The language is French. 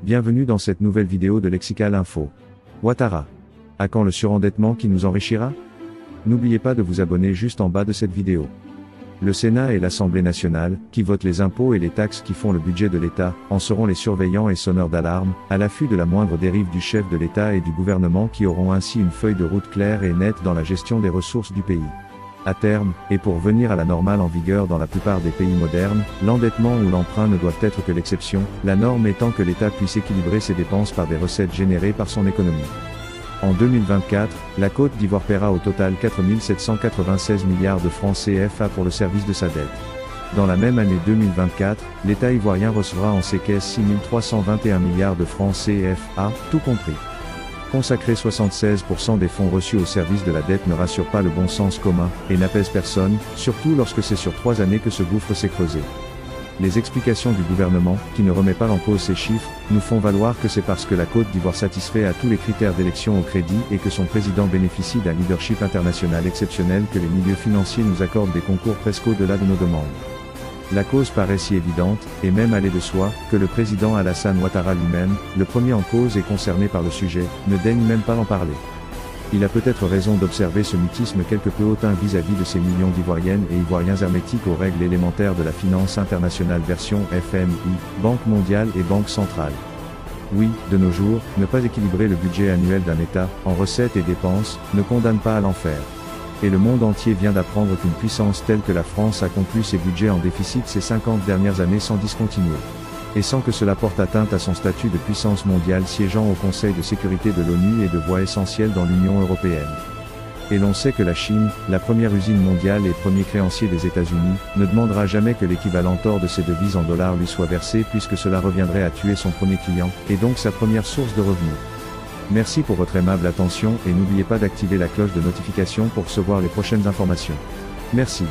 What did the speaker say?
Bienvenue dans cette nouvelle vidéo de Lexical Info. Ouattara. À quand le surendettement qui nous enrichira? N'oubliez pas de vous abonner juste en bas de cette vidéo. Le Sénat et l'Assemblée nationale, qui votent les impôts et les taxes qui font le budget de l'État, en seront les surveillants et sonneurs d'alarme, à l'affût de la moindre dérive du chef de l'État et du gouvernement qui auront ainsi une feuille de route claire et nette dans la gestion des ressources du pays. À terme, et pour venir à la normale en vigueur dans la plupart des pays modernes, l'endettement ou l'emprunt ne doivent être que l'exception, la norme étant que l'État puisse équilibrer ses dépenses par des recettes générées par son économie. En 2024, la Côte d'Ivoire paiera au total 4 796 milliards de francs CFA pour le service de sa dette. Dans la même année 2024, l'État ivoirien recevra en ses caisses 6 321 milliards de francs CFA, tout compris. Consacrer 76% des fonds reçus au service de la dette ne rassure pas le bon sens commun, et n'apaise personne, surtout lorsque c'est sur 3 années que ce gouffre s'est creusé. Les explications du gouvernement, qui ne remet pas en cause ces chiffres, nous font valoir que c'est parce que la Côte d'Ivoire satisfait à tous les critères d'élection au crédit et que son président bénéficie d'un leadership international exceptionnel que les milieux financiers nous accordent des concours presque au-delà de nos demandes. La cause paraît si évidente, et même aller de soi, que le président Alassane Ouattara lui-même, le premier en cause et concerné par le sujet, ne daigne même pas en parler. Il a peut-être raison d'observer ce mutisme quelque peu hautain vis-à-vis de ces millions d'Ivoiriennes et Ivoiriens hermétiques aux règles élémentaires de la finance internationale version FMI, Banque mondiale et Banque centrale. Oui, de nos jours, ne pas équilibrer le budget annuel d'un État, en recettes et dépenses, ne condamne pas à l'enfer. Et le monde entier vient d'apprendre qu'une puissance telle que la France a conclu ses budgets en déficit ces 50 dernières années sans discontinuer. Et sans que cela porte atteinte à son statut de puissance mondiale siégeant au Conseil de sécurité de l'ONU et de voix essentielle dans l'Union européenne. Et l'on sait que la Chine, la première usine mondiale et premier créancier des États-Unis, ne demandera jamais que l'équivalent hors de ses devises en dollars lui soit versé puisque cela reviendrait à tuer son premier client, et donc sa première source de revenus. Merci pour votre aimable attention et n'oubliez pas d'activer la cloche de notification pour recevoir les prochaines informations. Merci.